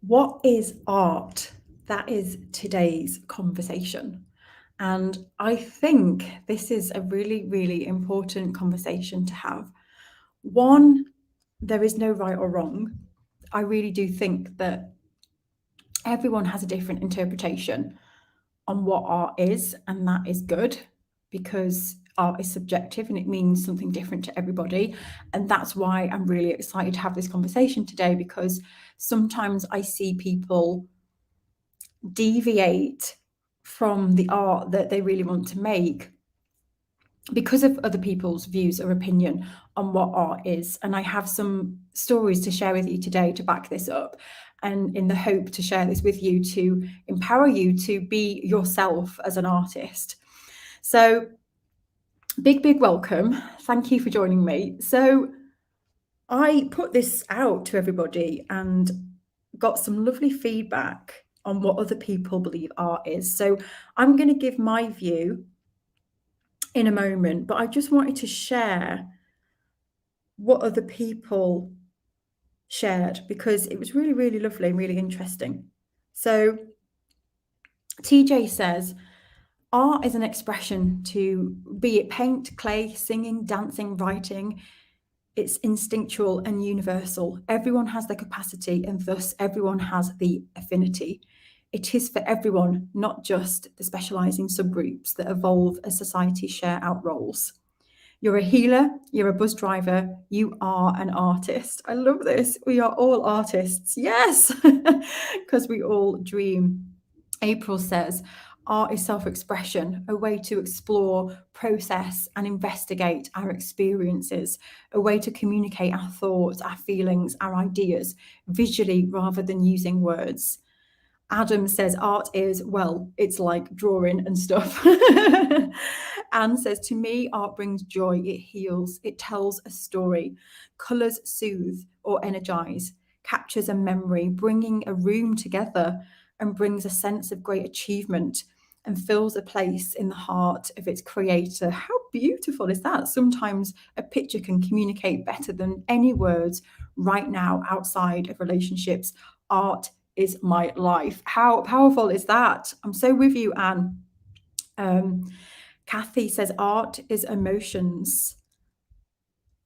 What is art? That is today's conversation. And I think this is a really, really important conversation to have. One, there is no right or wrong. I really do think that everyone has a different interpretation on what art is, and that is good because art is subjective and it means something different to everybody. And that's why I'm really excited to have this conversation today, because sometimes I see people deviate from the art that they really want to make because of other people's views or opinion on what art is. And I have some stories to share with you today to back this up, and in the hope to share this with you to empower you to be yourself as an artist. So, big welcome. Thank you for joining me. So, I put this out to everybody and got some lovely feedback on what other people believe art is. So, I'm going to give my view in a moment, but I just wanted to share what other people shared because it was really, really lovely and really interesting. So, TJ says, art is an expression to be it paint, clay, singing, dancing, writing. It's instinctual and universal. Everyone has the capacity, and thus everyone has the affinity. It is for everyone, not just the specialising subgroups that evolve as societies share out roles. You're a healer, you're a bus driver, you are an artist. I love this. We are all artists. Yes, because we all dream. April says, art is self expression, a way to explore, process, and investigate our experiences, a way to communicate our thoughts, our feelings, our ideas visually rather than using words. Adam says art is, well, it's like drawing and stuff. Anne says, to me, art brings joy, it heals, it tells a story. Colours soothe or energise, captures a memory, bringing a room together and brings a sense of great achievement and fills a place in the heart of its creator. How beautiful is that? Sometimes a picture can communicate better than any words right now outside of relationships. Art is my life. How powerful is that? I'm so with you, Anne. Kathy says art is emotions,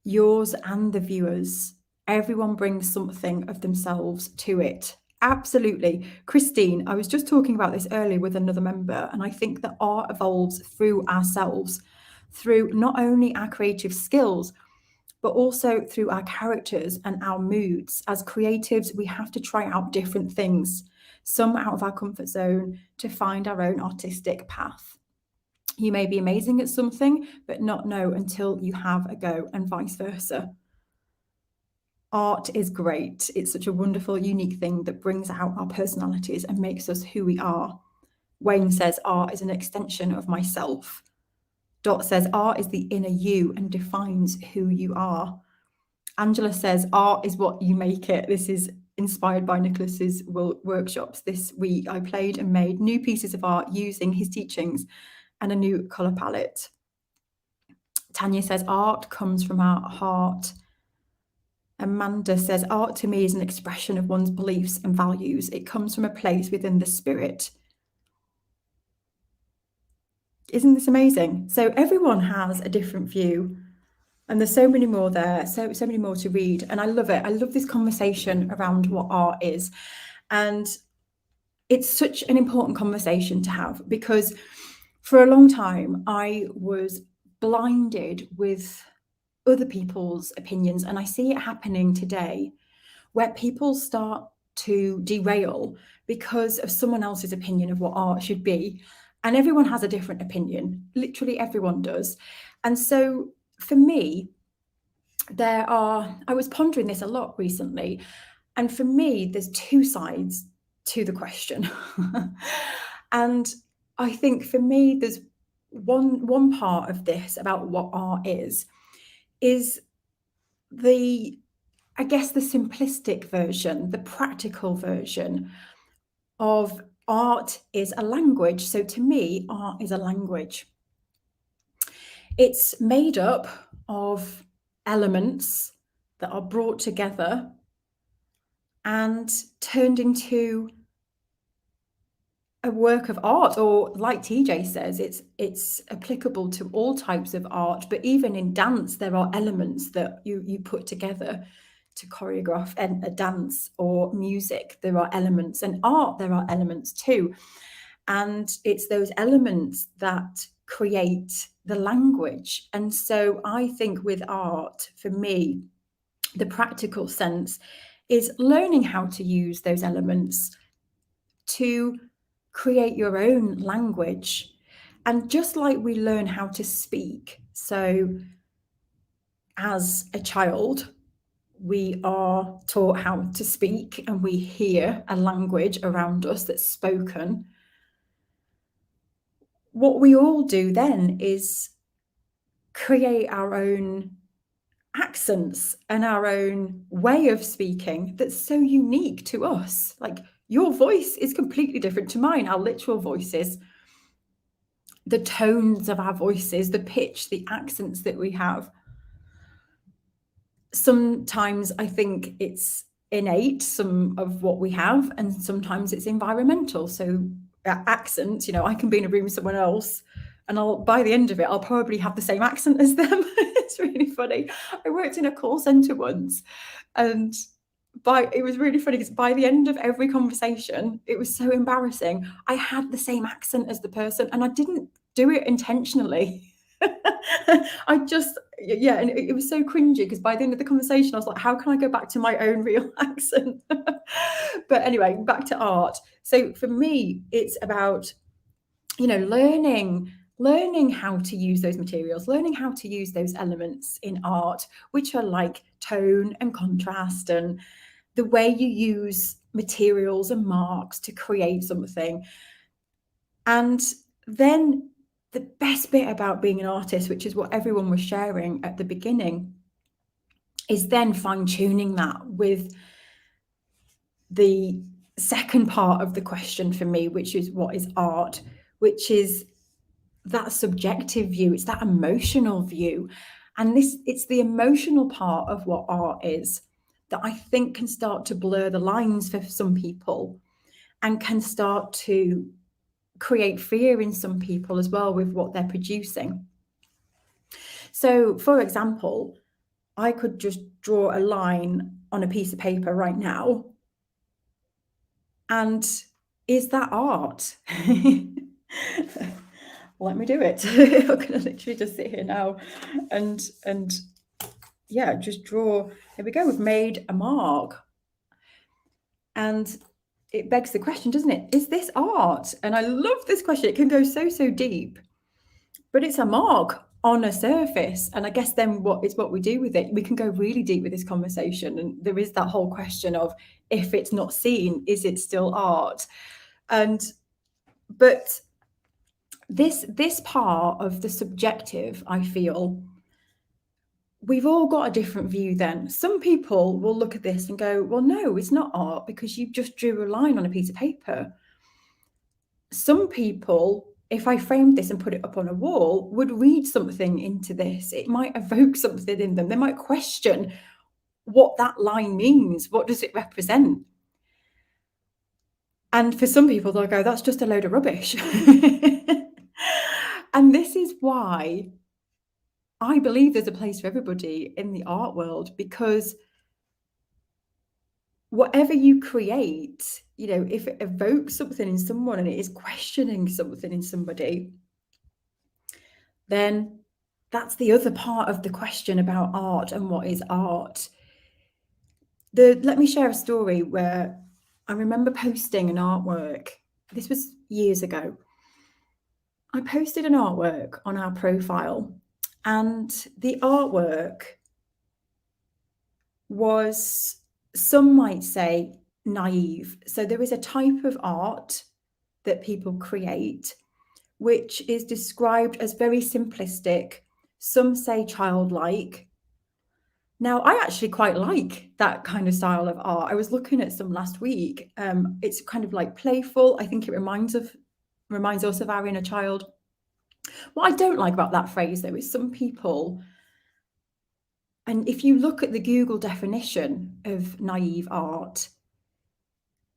yours and the viewers. Everyone brings something of themselves to it. Absolutely. Christine, I was just talking about this earlier with another member, and I think that art evolves through ourselves, through not only our creative skills, but also through our characters and our moods. As creatives, we have to try out different things, some out of our comfort zone, to find our own artistic path. You may be amazing at something, but not know until you have a go, and vice versa. Art is great. It's such a wonderful, unique thing that brings out our personalities and makes us who we are. Wayne says art is an extension of myself. Dot says art is the inner you and defines who you are. Angela says art is what you make it. This is inspired by Nicholas's workshops. This week I played and made new pieces of art using his teachings and a new colour palette. Tanya says art comes from our heart. Amanda says art to me is an expression of one's beliefs and values. It comes from a place within the spirit. Isn't this amazing? So everyone has a different view, and there's so many more there, so many more to read, and I love it. I love this conversation around what art is, and it's such an important conversation to have because for a long time I was blinded with other people's opinions, and I see it happening today where people start to derail because of someone else's opinion of what art should be. And everyone has a different opinion, literally everyone does. And so for me, I was pondering this a lot recently, and for me, there's two sides to the question. And I think for me, there's one part of this about what art is the, I guess, the simplistic version, the practical version of art is a language. So to me, art is a language. It's made up of elements that are brought together and turned into a work of art, or like TJ says, it's applicable to all types of art. But even in dance, there are elements that you put together to choreograph a dance, or music. There are elements, and art, there are elements too. And it's those elements that create the language. And so I think with art, for me, the practical sense is learning how to use those elements to create your own language. And just like we learn how to speak, so as a child, we are taught how to speak and we hear a language around us that's spoken. What we all do then is create our own accents and our own way of speaking that's so unique to us. Like, your voice is completely different to mine, our literal voices, the tones of our voices, the pitch, the accents that we have. Sometimes I think it's innate, some of what we have, and sometimes it's environmental. So accents, I can be in a room with someone else, and by the end of it, I'll probably have the same accent as them. It's really funny. I worked in a call center once, and it was really funny because by the end of every conversation, it was so embarrassing. I had the same accent as the person, and I didn't do it intentionally. And it was so cringy because by the end of the conversation, I was like, how can I go back to my own real accent? But anyway, back to art. So for me, it's about, learning how to use those materials, learning how to use those elements in art, which are like tone and contrast, and the way you use materials and marks to create something. And then the best bit about being an artist, which is what everyone was sharing at the beginning, is then fine-tuning that with the second part of the question for me, which is what is art, which is that subjective view, it's that emotional view. And it's the emotional part of what art is that I think can start to blur the lines for some people, and can start to create fear in some people as well with what they're producing. So, for example, I could just draw a line on a piece of paper right now. And is that art? Let me do it. I'm going to literally just sit here now and yeah, just draw. There we go. We've made a mark. And it begs the question, doesn't it? Is this art? And I love this question. It can go so deep, but it's a mark on a surface. And I guess then what we do with it, we can go really deep with this conversation. And there is that whole question of, if it's not seen, is it still art? But this part of the subjective, I feel, we've all got a different view then. Some people will look at this and go, well, no, it's not art because you just drew a line on a piece of paper. Some people, if I framed this and put it up on a wall, would read something into this. It might evoke something in them. They might question what that line means. What does it represent? And for some people, they'll go, that's just a load of rubbish. And this is why I believe there's a place for everybody in the art world, because whatever you create, if it evokes something in someone and it is questioning something in somebody, then that's the other part of the question about art and what is art. Let me share a story where I remember posting an artwork. This was years ago. I posted an artwork on our profile, and the artwork was, some might say, naive. So there is a type of art that people create which is described as very simplistic. Some say childlike. Now, I actually quite like that kind of style of art. I was looking at some last week. It's kind of like playful. I think it reminds us of our inner child. What I don't like about that phrase, though, is some people, and if you look at the Google definition of naive art,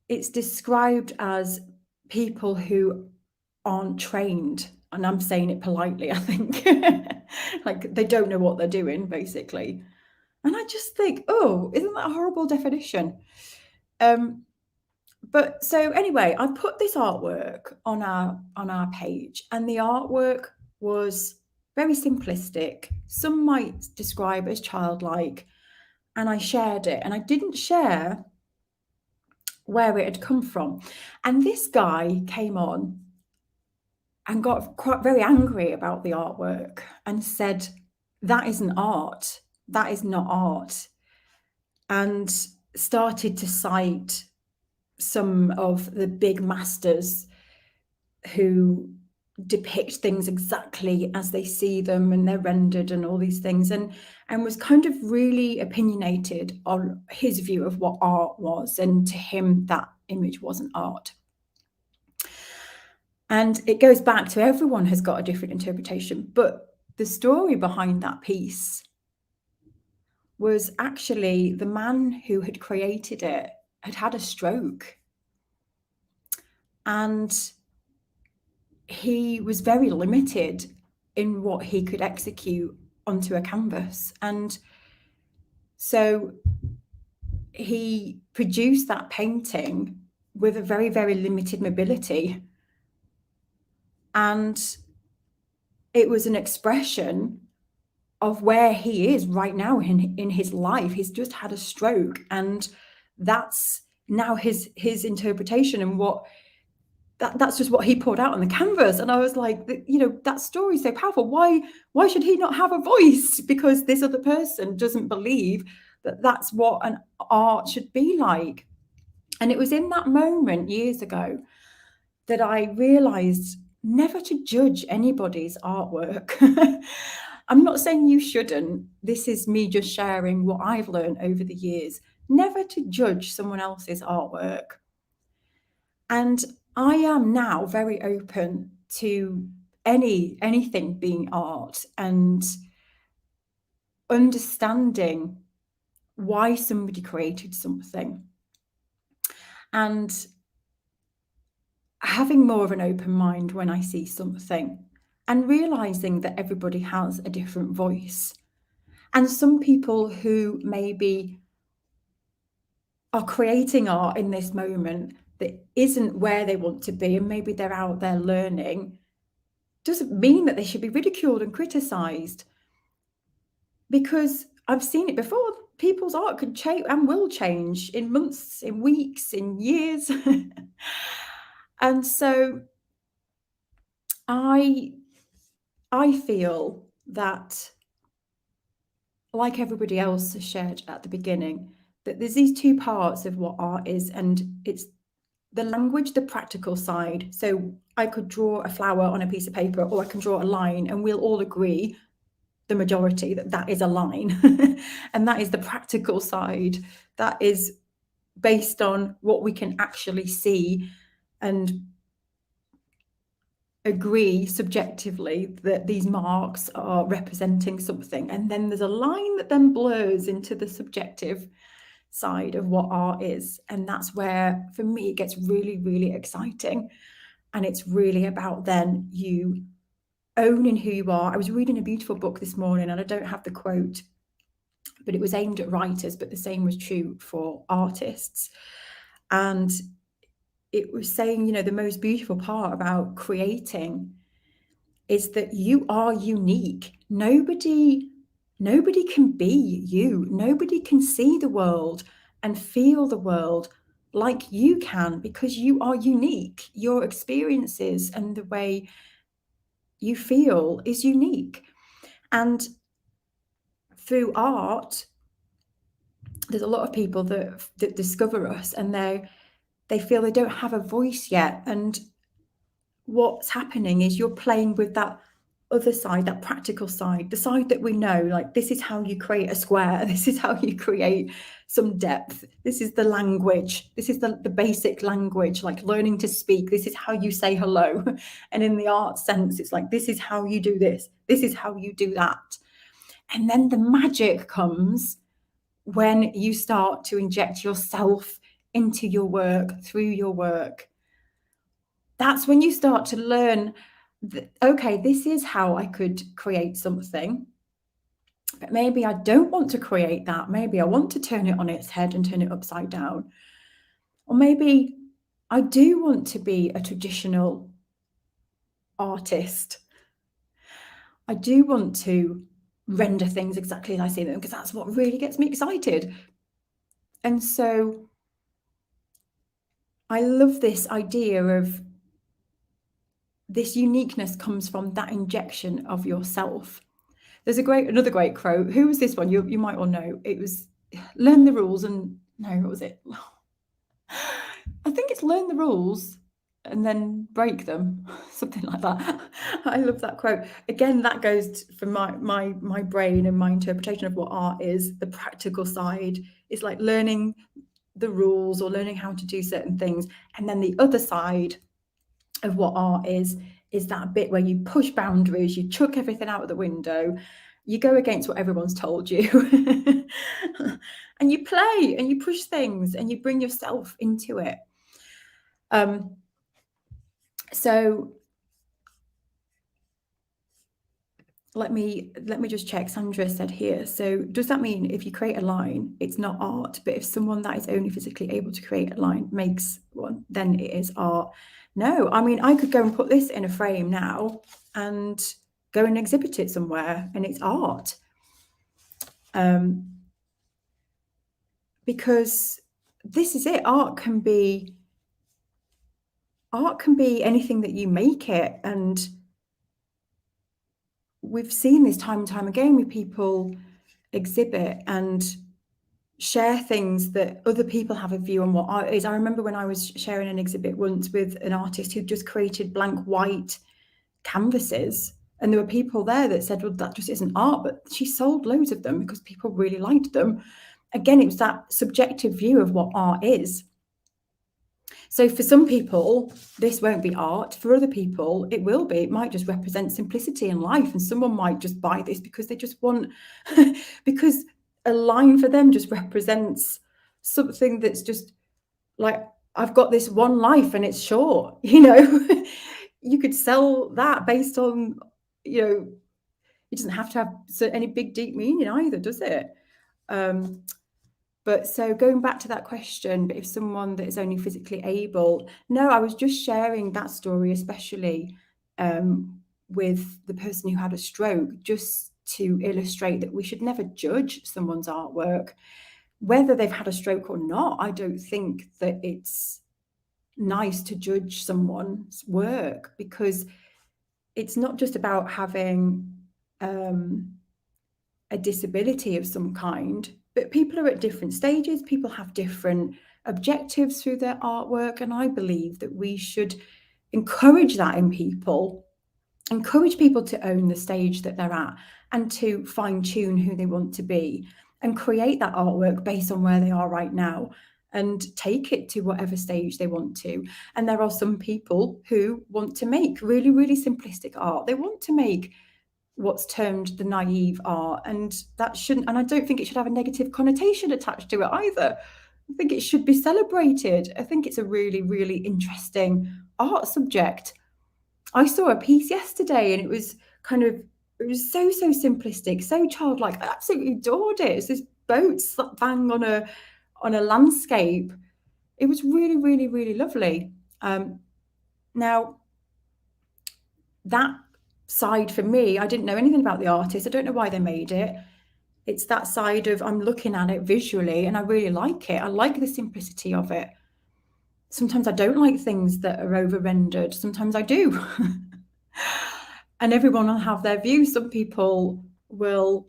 it's described as people who aren't trained, and I'm saying it politely, I think. Like they don't know what they're doing, basically. And I just think, oh, isn't that a horrible definition? But so anyway, I put this artwork on our page, and the artwork was very simplistic. Some might describe as childlike, and I shared it, and I didn't share where it had come from. And this guy came on and got quite very angry about the artwork and said, that isn't art, that is not art, and started to cite some of the big masters who depict things exactly as they see them and they're rendered and all these things, and was kind of really opinionated on his view of what art was, and to him that image wasn't art. And it goes back to everyone has got a different interpretation, but the story behind that piece was actually the man who had created it had had a stroke, and he was very limited in what he could execute onto a canvas. And so he produced that painting with a very, very limited mobility. And it was an expression of where he is right now in his life. He's just had a stroke, and that's now his interpretation, and what that's just what he poured out on the canvas. And I was like, you know, that story is so powerful. Why should he not have a voice? Because this other person doesn't believe that that's what an art should be like. And it was in that moment years ago that I realized never to judge anybody's artwork. I'm not saying you shouldn't. This is me just sharing what I've learned over the years. Never to judge someone else's artwork. And I am now very open to anything being art, and understanding why somebody created something, and having more of an open mind when I see something, and realizing that everybody has a different voice. And some people who maybe are creating art in this moment that isn't where they want to be, and maybe they're out there learning, doesn't mean that they should be ridiculed and criticized, because I've seen it before. People's art could change and will change in months, in weeks, in years. And so I feel that, like everybody else has shared at the beginning, that there's these two parts of what art is, and it's the language, the practical side. So I could draw a flower on a piece of paper, or I can draw a line, and we'll all agree, the majority, that that is a line. And that is the practical side. That is based on what we can actually see and agree subjectively that these marks are representing something. And then there's a line that then blurs into the subjective side of what art is. And that's where, for me, it gets really, really exciting. And it's really about then you owning who you are. I was reading a beautiful book this morning, and I don't have the quote, but it was aimed at writers, but the same was true for artists. And it was saying, you know, the most beautiful part about creating is that you are unique. Nobody can be you. Nobody can see the world and feel the world like you can, because you are unique. Your experiences and the way you feel is unique. And through art, there's a lot of people that discover us, and they feel they don't have a voice yet. And what's happening is you're playing with that other side, that practical side, the side that we know, like, this is how you create a square, this is how you create some depth, this is the language, this is the basic language, like learning to speak, this is how you say hello. And in the art sense, it's like, this is how you do this is how you do that. And then the magic comes when you start to inject yourself into your work, through your work, that's when you start to learn that, okay, this is how I could create something. But maybe I don't want to create that. Maybe I want to turn it on its head and turn it upside down. Or maybe I do want to be a traditional artist. I do want to render things exactly as I see them because that's what really gets me excited. And so I love this idea of this uniqueness comes from that injection of yourself. There's another great quote. Who was this one? You might all know. It was learn the rules and no, what was it? I think it's learn the rules and then break them, something like that. I love that quote. Again, that goes from my brain and my interpretation of what art is. The practical side is like learning the rules or learning how to do certain things, and then the other side of what art is that bit where you push boundaries, you chuck everything out of the window, you go against what everyone's told you, and you play and you push things and you bring yourself into it. So let me just check. Sandra said here, so does that mean if you create a line, it's not art, but if someone that is only physically able to create a line makes one, then it is art? No, I mean, I could go and put this in a frame now and go and exhibit it somewhere and it's art. Because this is it. Art can be anything that you make it. And we've seen this time and time again with people exhibit and share things that other people have a view on what art is. I remember when I was sharing an exhibit once with an artist who just created blank white canvases, and there were people there that said, well, that just isn't art, but she sold loads of them because people really liked them. Again, it was that subjective view of what art is. So for some people, this won't be art. For other people, it will be. It might just represent simplicity in life, and someone might just buy this because they just want, because a line for them just represents something that's just like, I've got this one life and it's short, you know. You could sell that based on, you know, it doesn't have to have any big deep meaning either, does it? But so going back to that question, but if someone that is only physically able, no, I was just sharing that story, especially with the person who had a stroke, just to illustrate that we should never judge someone's artwork, whether they've had a stroke or not. I don't think that it's nice to judge someone's work, because it's not just about having a disability of some kind, but people are at different stages. People have different objectives through their artwork. And I believe that we should encourage that in people, encourage people to own the stage that they're at and to fine tune who they want to be and create that artwork based on where they are right now and take it to whatever stage they want to. And there are some people who want to make really, really simplistic art. They want to make what's termed the naive art, and that shouldn't, and I don't think it should have a negative connotation attached to it either. I think it should be celebrated. I think it's a really, really interesting art subject. I saw a piece yesterday and it was so simplistic, so childlike. I absolutely adored it. It's this boat slap bang on a landscape. It was really, really, really lovely. Now, that side for me, I didn't know anything about the artist. I don't know why they made it. It's that side of, I'm looking at it visually and I really like it. I like the simplicity of it. Sometimes I don't like things that are over rendered. Sometimes I do. And everyone will have their view. Some people will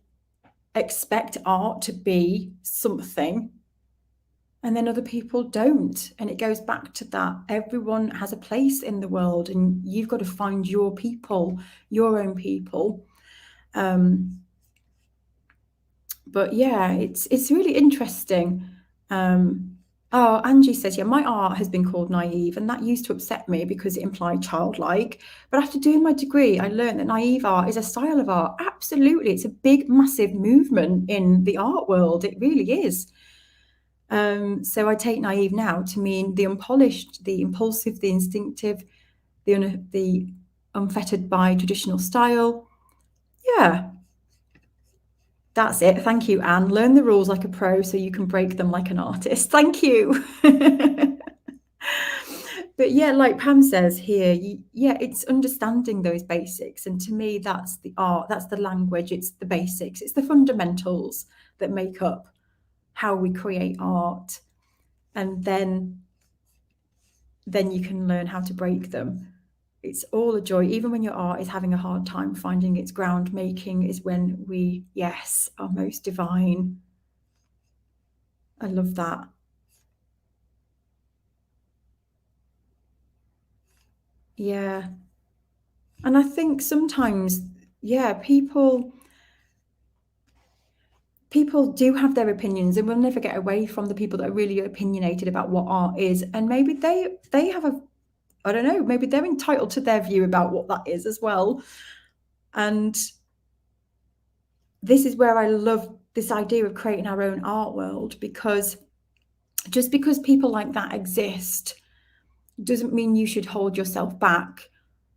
expect art to be something, and then other people don't. And it goes back to that. Everyone has a place in the world, and you've got to find your people, your own people. But yeah, it's really interesting. Oh, Angie says, yeah, my art has been called naive, and that used to upset me because it implied childlike. But after doing my degree, I learned that naive art is a style of art. Absolutely. It's a big, massive movement in the art world. It really is. So I take naive now to mean the unpolished, the impulsive, the instinctive, the unfettered by traditional style. Yeah, that's it. Thank you, Anne. Learn the rules like a pro so you can break them like an artist. Thank you. But yeah, like Pam says here, yeah, it's understanding those basics. And to me, that's the art, that's the language, it's the basics, it's the fundamentals that make up how we create art. And then you can learn how to break them. It's all a joy. Even when your art is having a hard time finding its ground, making is when we, yes, are most divine. I love that. Yeah. And I think sometimes, yeah, people do have their opinions, and we'll never get away from the people that are really opinionated about what art is. And maybe they have a, I don't know, maybe they're entitled to their view about what that is as well. And this is where I love this idea of creating our own art world, because just because people like that exist doesn't mean you should hold yourself back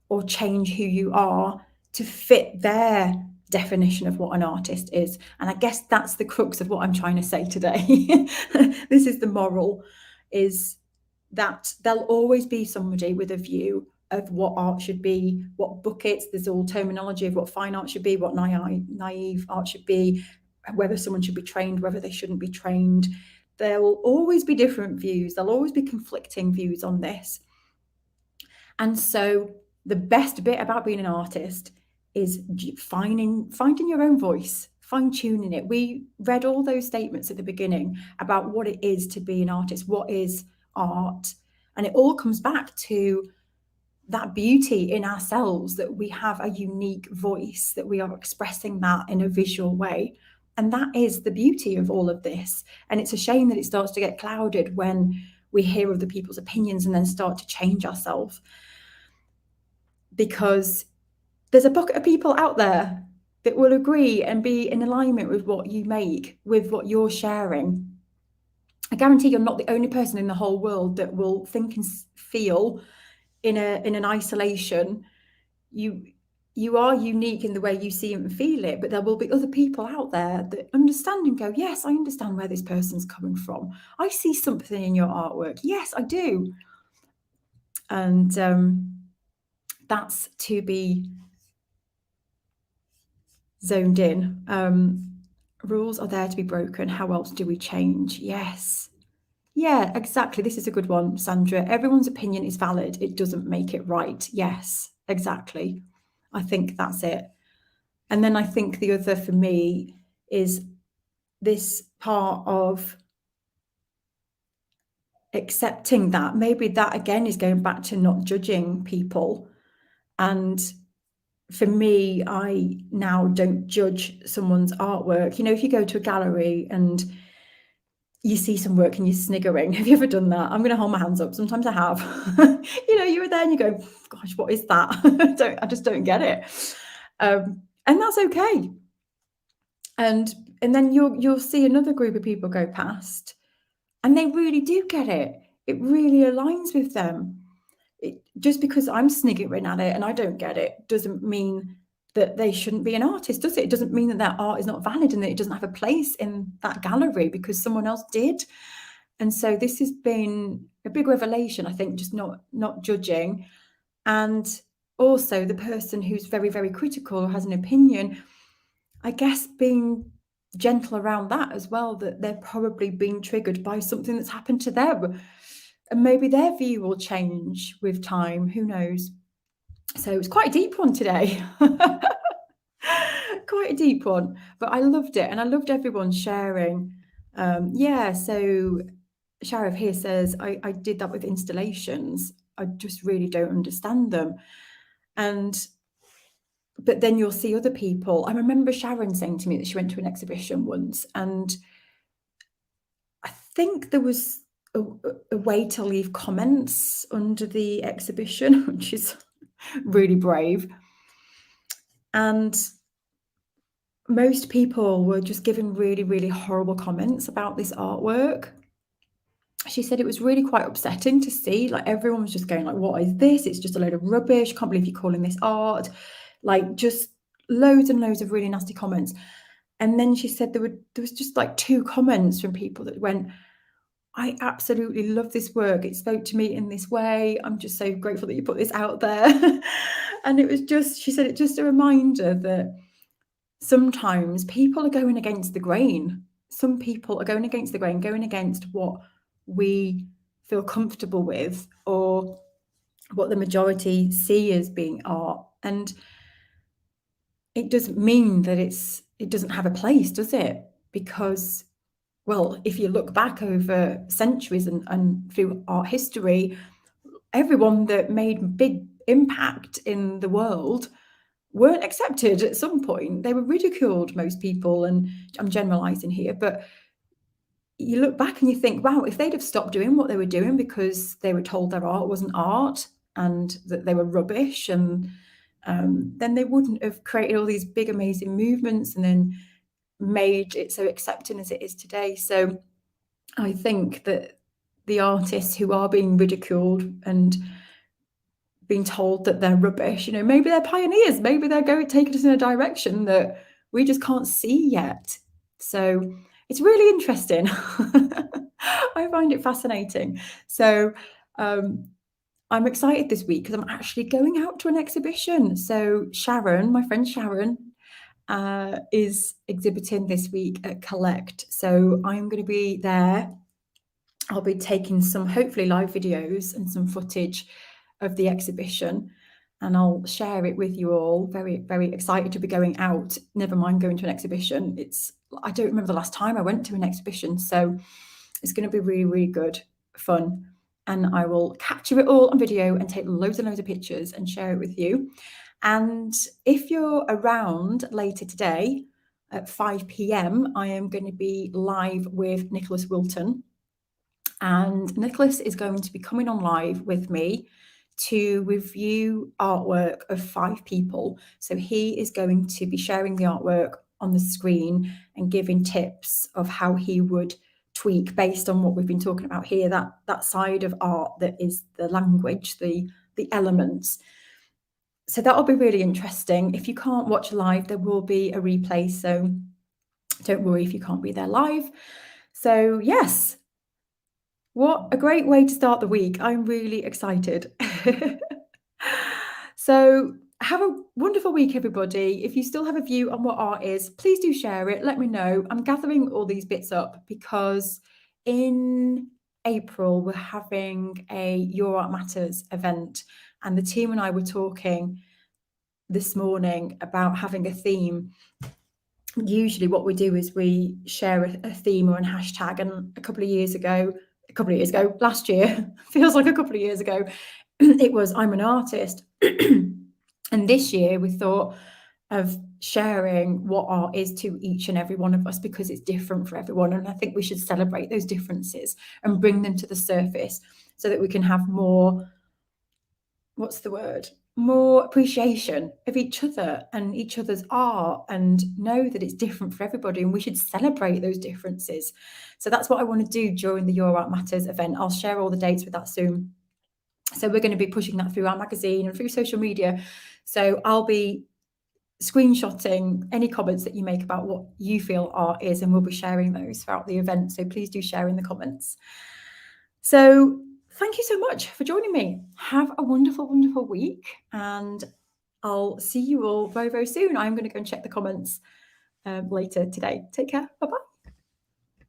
or change who you are to fit their definition of what an artist is. And I guess that's the crux of what I'm trying to say today. This is the moral, is that there'll always be somebody with a view of what art should be, what buckets, there's all terminology of what fine art should be, what naive art should be, whether someone should be trained, whether they shouldn't be trained. There will always be different views. There'll always be conflicting views on this. And so the best bit about being an artist is finding your own voice, fine-tuning it. We read all those statements at the beginning about what it is to be an artist, what is art, and it all comes back to that beauty in ourselves, that we have a unique voice, that we are expressing that in a visual way. And that is the beauty of all of this. And it's a shame that it starts to get clouded when we hear other people's opinions and then start to change ourselves, because there's a pocket of people out there that will agree and be in alignment with what you make, with what you're sharing. I guarantee you're not the only person in the whole world that will think and feel in an isolation. You are unique in the way you see and feel it, but there will be other people out there that understand and go, yes, I understand where this person's coming from. I see something in your artwork. Yes, I do. And that's to be zoned in. Rules are there to be broken. How else do we change? Yes. Yeah, exactly. This is a good one, Sandra. Everyone's opinion is valid. It doesn't make it right. Yes, exactly. I think that's it. And then I think the other for me is this part of accepting that maybe that again is going back to not judging people. And for me, I now don't judge someone's artwork. You know, if you go to a gallery and you see some work and you're sniggering, have you ever done that? I'm going to hold my hands up. Sometimes I have. You know, you were there and you go, gosh, what is that? I just don't get it. And that's okay. And then you'll see another group of people go past and they really do get it. It really aligns with them. Just because I'm sniggering at it and I don't get it doesn't mean that they shouldn't be an artist, does it? It doesn't mean that their art is not valid and that it doesn't have a place in that gallery because someone else did. And so this has been a big revelation, I think, just not judging. And also the person who's very, very critical or has an opinion, I guess being gentle around that as well, that they're probably being triggered by something that's happened to them. And maybe their view will change with time. Who knows? So it's quite a deep one today. Quite a deep one, but I loved it. And I loved everyone sharing. Yeah, so Sharav here says, I did that with installations. I just really don't understand them. But then you'll see other people. I remember Sharon saying to me that she went to an exhibition once, and I think there was a way to leave comments under the exhibition, which is really brave. And most people were just giving really, really horrible comments about this artwork. she said it was really quite upsetting to see, like, everyone was just going like, what is this? It's just a load of rubbish. Can't believe you're calling this art. Like, just loads and loads of really nasty comments. And then she said there was just like 2 comments from people that went, I absolutely love this work. It spoke to me in this way. I'm just so grateful that you put this out there. And it was just, she said, it's just a reminder that sometimes people are going against the grain. Some people are going against the grain, going against what we feel comfortable with or what the majority see as being art. And it doesn't mean that it doesn't have a place, does it? Because, well, if you look back over centuries and through art history, everyone that made big impact in the world weren't accepted at some point. They were ridiculed, most people, and I'm generalizing here, but you look back and you think, wow, if they'd have stopped doing what they were doing because they were told their art wasn't art and that they were rubbish, and then they wouldn't have created all these big, amazing movements and then made it so accepting as it is today. So I think that the artists who are being ridiculed and being told that they're rubbish, maybe they're pioneers, maybe they're taking us in a direction that we just can't see yet. So it's really interesting. I find it fascinating. So I'm excited this week because I'm actually going out to an exhibition. So Sharon, my friend Sharon, is exhibiting this week at Collect. So I'm going to be there. I'll be taking some hopefully live videos and some footage of the exhibition, and I'll share it with you all. Very, very excited to be going out. Never mind going to an exhibition. I don't remember the last time I went to an exhibition, so it's going to be really, really good fun. And I will capture it all on video and take loads and loads of pictures and share it with you. And if you're around later today at 5 p.m, I am going to be live with Nicholas Wilton. And Nicholas is going to be coming on live with me to review artwork of 5 people. So he is going to be sharing the artwork on the screen and giving tips of how he would tweak based on what we've been talking about here, that side of art that is the language, the elements. So that'll be really interesting. If you can't watch live, there will be a replay, so don't worry if you can't be there live. So yes, what a great way to start the week. I'm really excited. So have a wonderful week, everybody. If you still have a view on what art is, please do share it. Let me know. I'm gathering all these bits up because in April, we're having a Your Art Matters event, and the team and I were talking this morning about having a theme. Usually what we do is we share a theme or a hashtag, and a couple of years ago, last year, feels like a couple of years ago, it was I'm an artist. And this year we thought of sharing what art is to each and every one of us, because it's different for everyone. And I think we should celebrate those differences and bring them to the surface so that we can have more appreciation of each other and each other's art, and know that it's different for everybody, and we should celebrate those differences. So that's what I want to do during the Your Art Matters event. I'll share all the dates with that soon. So we're going to be pushing that through our magazine and through social media. So I'll be screenshotting any comments that you make about what you feel art is, and we'll be sharing those throughout the event. So please do share in the comments. So thank you so much for joining me. Have a wonderful, wonderful week, and I'll see you all very, very soon. I'm going to go and check the comments later today. Take care. Bye-bye.